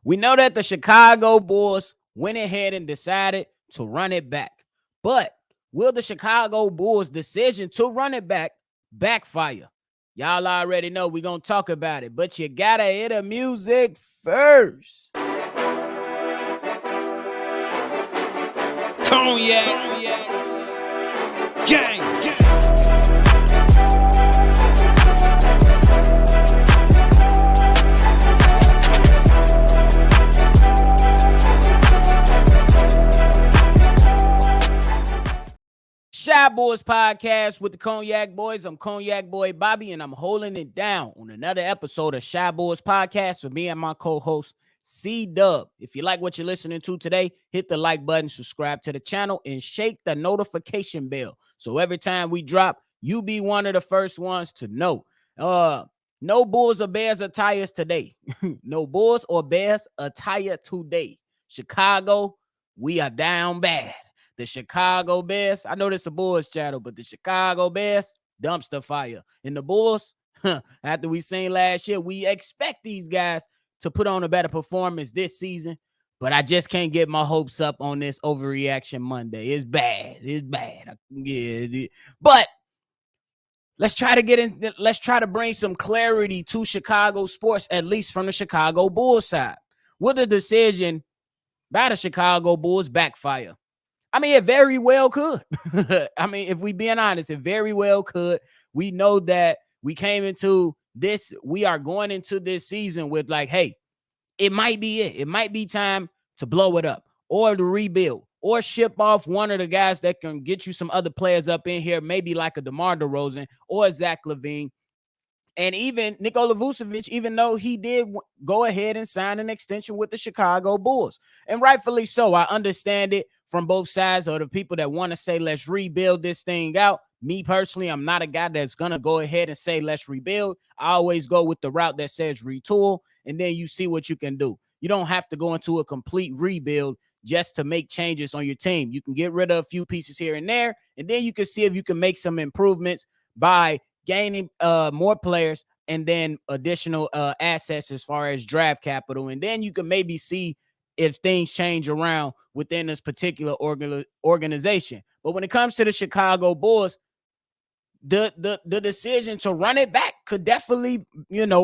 We know that the Chicago Bulls went ahead and decided to run it back. But will the Chicago Bulls' decision to run it back backfire? Y'all already know we're going to talk about it, but you got to hit the music first. Cognac. Gang. Shy Boys Podcast with the Cognac Boys. I'm Cognac Boy Bobby, and I'm holding it down on another episode of Shy Boys Podcast with me and my co-host, C-Dub. If you like what you're listening to today, hit the like button, subscribe to the channel, and shake the notification bell. So every time we drop, you be one of the first ones to know. No Bulls or Bears attires today. No Bulls or Bears attire today. Chicago, we are down bad. The Chicago Bears, I know this is a Bulls channel, but the Chicago Bears, dumpster fire. And the Bulls, after we seen last year, we expect these guys to put on a better performance this season, but I just can't get my hopes up on this overreaction Monday. It's bad. It's bad. Yeah, but let's try to bring some clarity to Chicago sports, at least from the Chicago Bulls side. Will the decision by the Chicago Bulls backfire? I mean, it very well could. I mean, if we being honest, it very well could. We know that we are going into this season with like, hey, it might be it. It might be time to blow it up or to rebuild or ship off one of the guys that can get you some other players up in here, maybe like a DeMar DeRozan or Zach LaVine. And even Nikola Vucevic, even though he did go ahead and sign an extension with the Chicago Bulls. And rightfully so. I understand it from both sides, or the people that want to say, let's rebuild this thing out. Me personally, I'm not a guy that's going to go ahead and say, let's rebuild. I always go with the route that says retool, and then you see what you can do. You don't have to go into a complete rebuild just to make changes on your team. You can get rid of a few pieces here and there, and then you can see if you can make some improvements by gaining more players and then additional assets as far as draft capital. And then you can maybe see if things change around within this particular organization. But when it comes to the Chicago Bulls, the decision to run it back could definitely,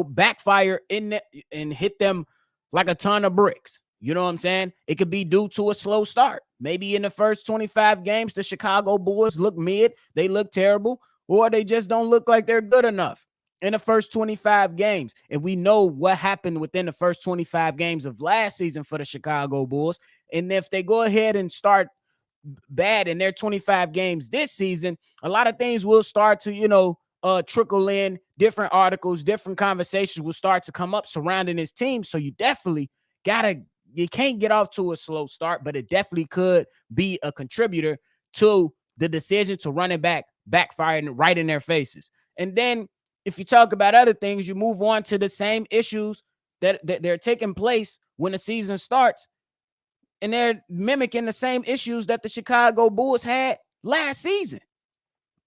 backfire and hit them like a ton of bricks. You know what I'm saying? It could be due to a slow start. Maybe in the first 25 games, the Chicago Bulls look mid. They look terrible. Or they just don't look like they're good enough in the first 25 games. And we know what happened within the first 25 games of last season for the Chicago Bulls. And if they go ahead and start bad in their 25 games this season, a lot of things will start to, trickle in. Different articles, different conversations will start to come up surrounding his team. So you definitely you can't get off to a slow start, but it definitely could be a contributor to the decision to run it back, backfiring right in their faces. And then if you talk about other things, you move on to the same issues that they're taking place when the season starts. And they're mimicking the same issues that the Chicago Bulls had last season.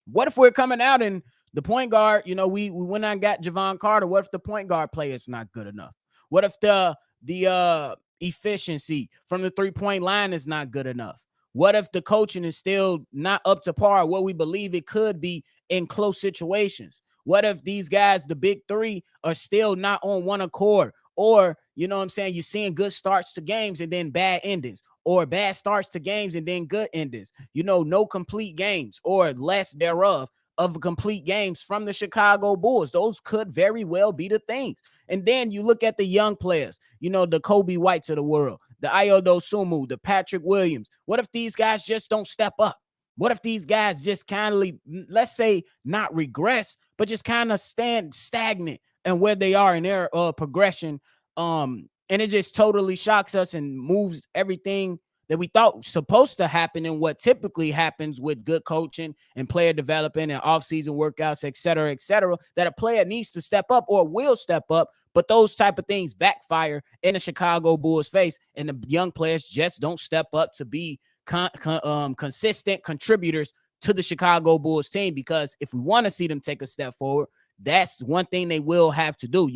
What if we're coming out and the point guard, we went and got Javon Carter. What if the point guard play is not good enough? What if the efficiency from the three-point line is not good enough? What if the coaching is still not up to par what we believe it could be in close situations? What if these guys, the big three, are still not on one accord? Or, you're seeing good starts to games and then bad endings, or bad starts to games and then good endings. No complete games or less thereof of complete games from the Chicago Bulls. Those could very well be the things. And then you look at the young players, the Kobe Whites of the world, the Ayo Dosunmu, the Patrick Williams. What if these guys just don't step up? What if these guys just kindly, let's say, not regress, but just kind of stand stagnant and where they are in their progression? And it just totally shocks us and moves everything that we thought was supposed to happen and what typically happens with good coaching and player development and offseason workouts, et cetera, that a player needs to step up or will step up. But those type of things backfire in the Chicago Bulls' face, and the young players just don't step up to be consistent contributors to the Chicago Bulls team. Because if we want to see them take a step forward, that's one thing they will have to do.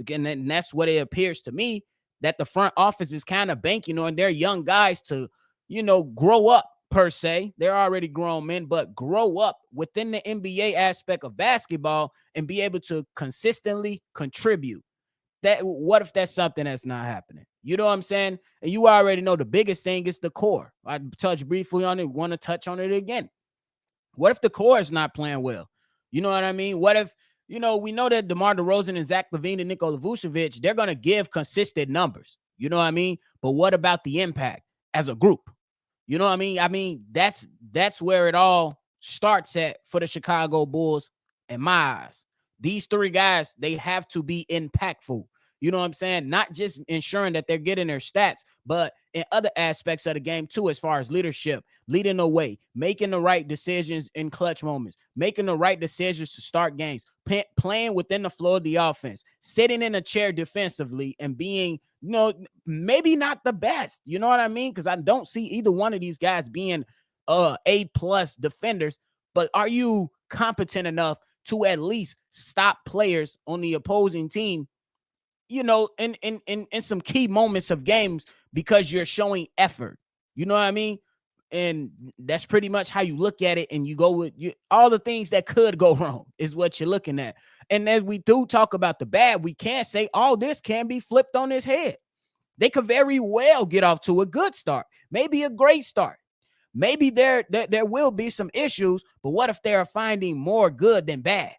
And that's what it appears to me. that the front office is kind of banking on their young guys to, grow up per se. They're already grown men, but grow up within the NBA aspect of basketball and be able to consistently contribute. That what if that's something that's not happening? You know what I'm saying? And you already know the biggest thing is the core. I touched briefly on it, want to touch on it again. What if the core is not playing well? You know what I mean? What if, we know that DeMar DeRozan and Zach LaVine and Nikola Vucevic, they're going to give consistent numbers. You know what I mean? But what about the impact as a group? You know what I mean? That's where it all starts at for the Chicago Bulls in my eyes. These three guys, they have to be impactful. You know what I'm saying? Not just ensuring that they're getting their stats, but in other aspects of the game too, as far as leadership, leading the way, making the right decisions in clutch moments, making the right decisions to start games, playing within the flow of the offense, sitting in a chair defensively and being, maybe not the best. You know what I mean? Because I don't see either one of these guys being A+ defenders, but are you competent enough to at least stop players on the opposing team, in some key moments of games because you're showing effort? You know what I mean? And that's pretty much how you look at it. And you go with all the things that could go wrong is what you're looking at. And as we do talk about the bad, we can't say all this can be flipped on its head. They could very well get off to a good start, maybe a great start. Maybe there will be some issues, but what if they're finding more good than bad?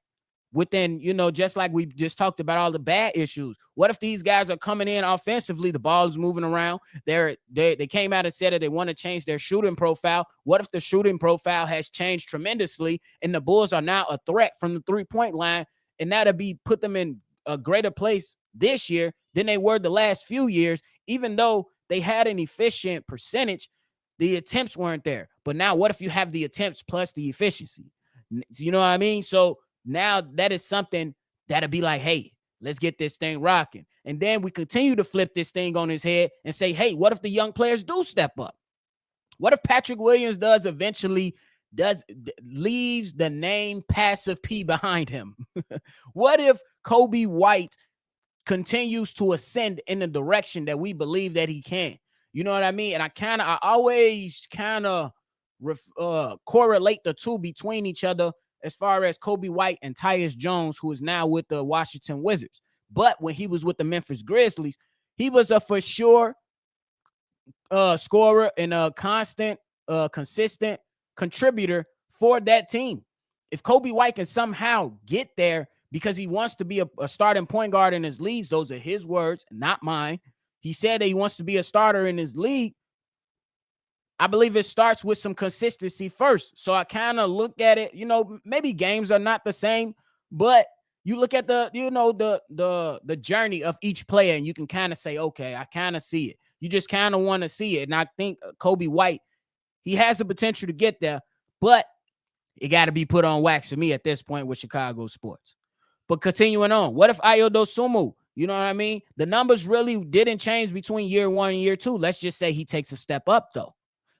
Within, just like we just talked about all the bad issues. What if these guys are coming in offensively, the ball is moving around, they came out and said that they want to change their shooting profile. What if the shooting profile has changed tremendously and the Bulls are now a threat from the 3-point line, and that'll be put them in a greater place this year than they were the last few years, even though they had an efficient percentage, the attempts weren't there. But now what if you have the attempts plus the efficiency? You know what I mean? So now that is something that'll be like, hey, let's get this thing rocking. And then we continue to flip this thing on his head and say, hey, what if the young players do step up? What if Patrick Williams leaves the name Passive P behind him? What if Kobe White continues to ascend in the direction that we believe that he can? You know what I mean? And I always kind of correlate the two between each other as far as Kobe White and Tyus Jones, who is now with the Washington Wizards. But when he was with the Memphis Grizzlies, he was a for sure scorer and a consistent contributor for that team. If Kobe White can somehow get there because he wants to be a starting point guard in his leagues, those are his words, not mine. He said that he wants to be a starter in his league. I believe it starts with some consistency first. So I kind of look at it, maybe games are not the same, but you look at the journey of each player and you can kind of say, okay, I kind of see it. You just kind of want to see it. And I think Kobe White, he has the potential to get there, but it got to be put on wax for me at this point with Chicago sports. But continuing on, what if Ayo Dosunmu, you know what I mean? The numbers really didn't change between year one and year two. Let's just say he takes a step up though.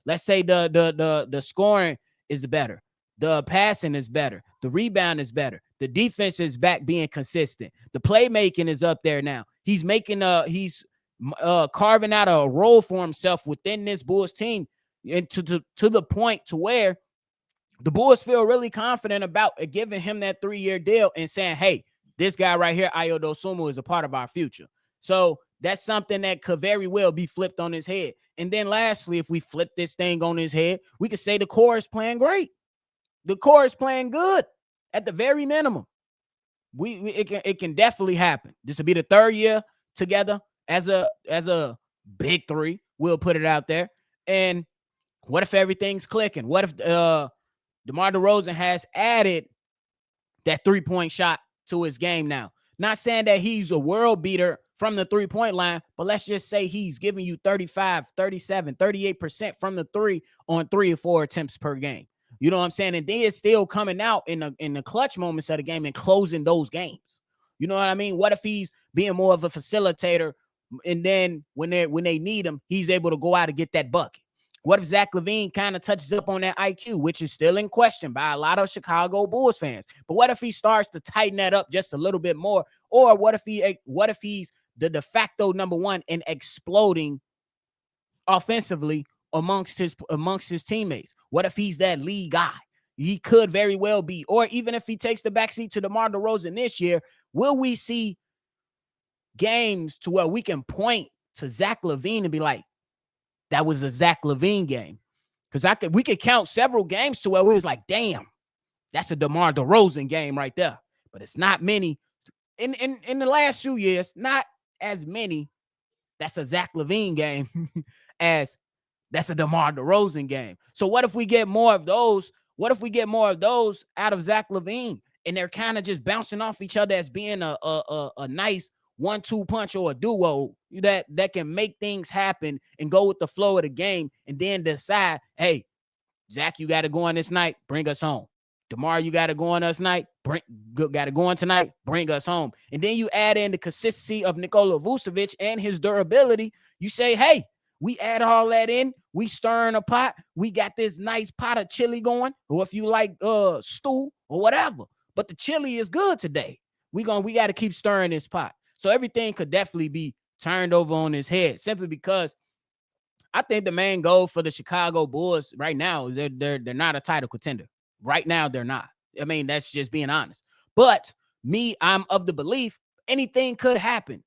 Let's say the scoring is better. The passing is better. The rebound is better. The defense is back being consistent. The playmaking is up there now. He's carving out a role for himself within this Bulls team, and to the point to where the Bulls feel really confident about giving him that 3-year deal and saying, hey, this guy right here, Ayo Dosunmu, is a part of our future. So that's something that could very well be flipped on his head. And then lastly, if we flip this thing on his head, we could say the core is playing great. The core is playing good at the very minimum. It can definitely happen. This will be the 3rd year together as a big three. We'll put it out there. And what if everything's clicking? What if DeMar DeRozan has added that 3-point shot to his game now? Not saying that he's a world beater from the 3-point line, but let's just say he's giving you 35, 37, 38% from the 3 on 3 or 4 attempts per game. You know what I'm saying? And then it's still coming out in the clutch moments of the game and closing those games. You know what I mean? What if he's being more of a facilitator, and then when they need him, he's able to go out and get that bucket? What if Zach LaVine kind of touches up on that IQ, which is still in question by a lot of Chicago Bulls fans? But what if he starts to tighten that up just a little bit more? Or what if he's the de facto number one and exploding offensively amongst his teammates? What if he's that lead guy? He could very well be. Or even if he takes the backseat to DeMar DeRozan this year, will we see games to where we can point to Zach LaVine and be like, that was a Zach LaVine game? Because we could count several games to where we was like, damn, that's a DeMar DeRozan game right there. But it's not many. In the last few years, not as many. That's a Zach LaVine game as that's a DeMar DeRozan game. So what if we get more of those? What if we get more of those out of Zach LaVine and they're kind of just bouncing off each other as being a nice 1-2 punch or a duo that can make things happen and go with the flow of the game and then decide, hey, Zach, you got to go on this night, bring us home. DeMar, you got to go on us night, got to go on tonight, bring us home. And then you add in the consistency of Nikola Vucevic and his durability. You say, hey, we add all that in. We stirring a pot. We got this nice pot of chili going, or if you like stew or whatever. But the chili is good today. We got to keep stirring this pot. So everything could definitely be turned over on his head simply because I think the main goal for the Chicago Bulls right now, they're not a title contender. Right now, they're not. I mean, that's just being honest. But I'm of the belief anything could happen.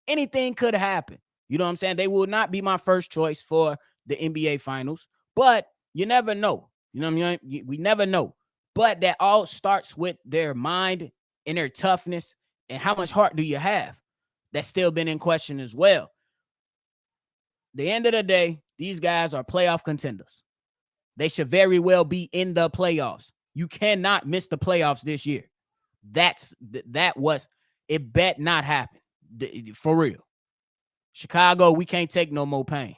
Anything could happen. You know what I'm saying? They will not be my first choice for the NBA Finals, but you never know. You know what I mean? We never know. But that all starts with their mind and their toughness and how much heart do you have? That's still been in question as well. The end of the day, these guys are playoff contenders. They should very well be in the playoffs. You cannot miss the playoffs this year. It bet not happen. For real. Chicago, we can't take no more pain.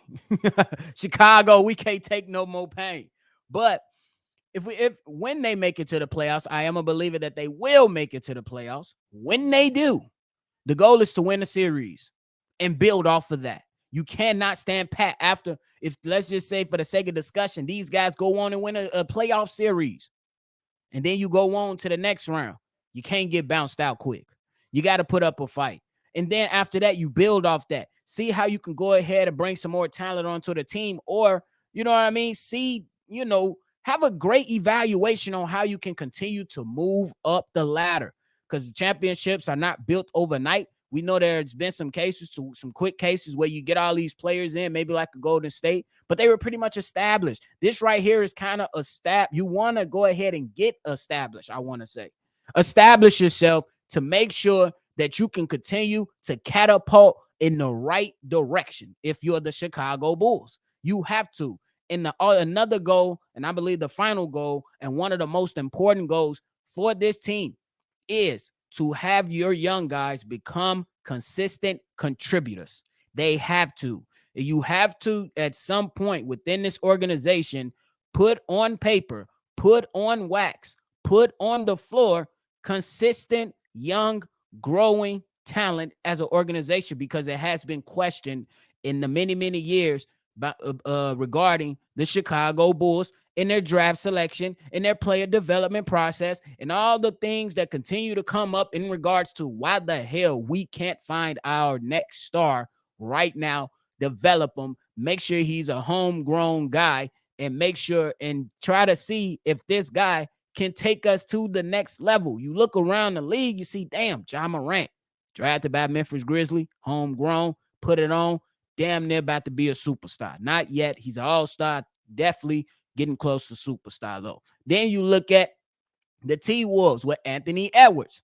Chicago, we can't take no more pain. But when they make it to the playoffs, I am a believer that they will make it to the playoffs. When they do, the goal is to win a series and build off of that. You cannot stand pat after, if let's just say for the sake of discussion, these guys go on and win a playoff series. And then you go on to the next round. You can't get bounced out quick. You got to put up a fight. And then after that, you build off that. See how you can go ahead and bring some more talent onto the team. Or, you know what I mean? Have a great evaluation on how you can continue to move up the ladder. Because championships are not built overnight. We know there's been some quick cases where you get all these players in, maybe like a Golden State, but they were pretty much established. This right here is kind of a step. You want to go ahead and get established, I want to say. Establish yourself to make sure that you can continue to catapult in the right direction if you're the Chicago Bulls. You have to. And another goal, and I believe the final goal, and one of the most important goals for this team is to have your young guys become consistent contributors. They have to. You have to, at some point within this organization, put on paper, put on wax, put on the floor consistent, young, growing talent as an organization, because it has been questioned in the many, many years regarding the Chicago Bulls in their draft selection, in their player development process, and all the things that continue to come up in regards to why the hell we can't find our next star right now, develop him, make sure he's a homegrown guy, and make sure and try to see if this guy can take us to the next level. You look around the league, you see, damn, Ja Morant, drafted by Memphis Grizzlies, homegrown, put it on, damn near about to be a superstar. Not yet. He's an all-star, definitely getting close to superstar, though. Then you look at the T-Wolves with Anthony Edwards.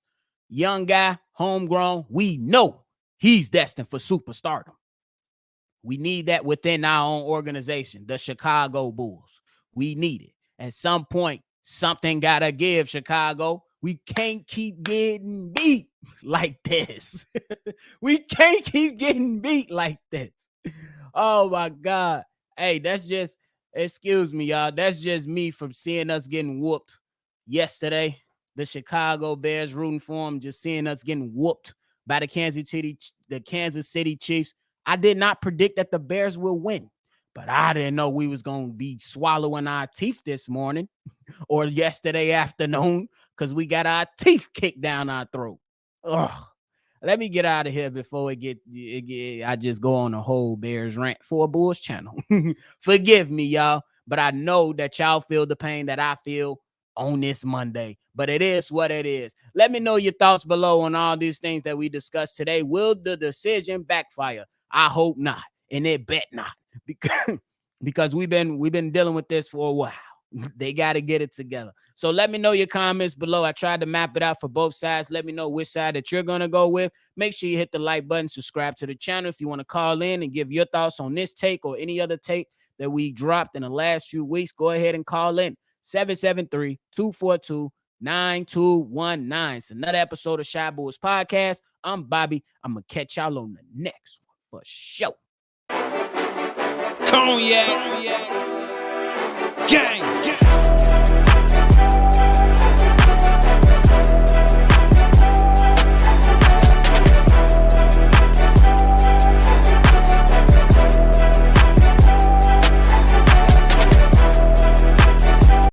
Young guy, homegrown. We know he's destined for superstardom. We need that within our own organization, the Chicago Bulls. We need it. At some point, something got to give, Chicago. We can't keep getting beat like this. We can't keep getting beat like this. Oh, my God. Hey, excuse me, y'all. That's just me from seeing us getting whooped yesterday. The Chicago Bears rooting for them, just seeing us getting whooped by the Kansas City Chiefs. I did not predict that the Bears will win, but I didn't know we was going to be swallowing our teeth this morning or yesterday afternoon because we got our teeth kicked down our throat. Ugh. Let me get out of here before I just go on a whole Bears rant for a Bulls channel. Forgive me, y'all, but I know that y'all feel the pain that I feel on this Monday. But it is what it is. Let me know your thoughts below on all these things that we discussed today. Will the decision backfire? I hope not, and it bet not, because we've been dealing with this for a while. They got to get it together. So let me know your comments below. I tried to map it out for both sides. Let me know which side that you're going to go with. Make sure you hit the like button, subscribe to the channel. If you want to call in and give your thoughts on this take or any other take that we dropped in the last few weeks, go ahead and call in 773-242-9219. It's another episode of Shy Boys Podcast. I'm Bobby. I'm going to catch y'all on the next one for sure. Cognac. Gang.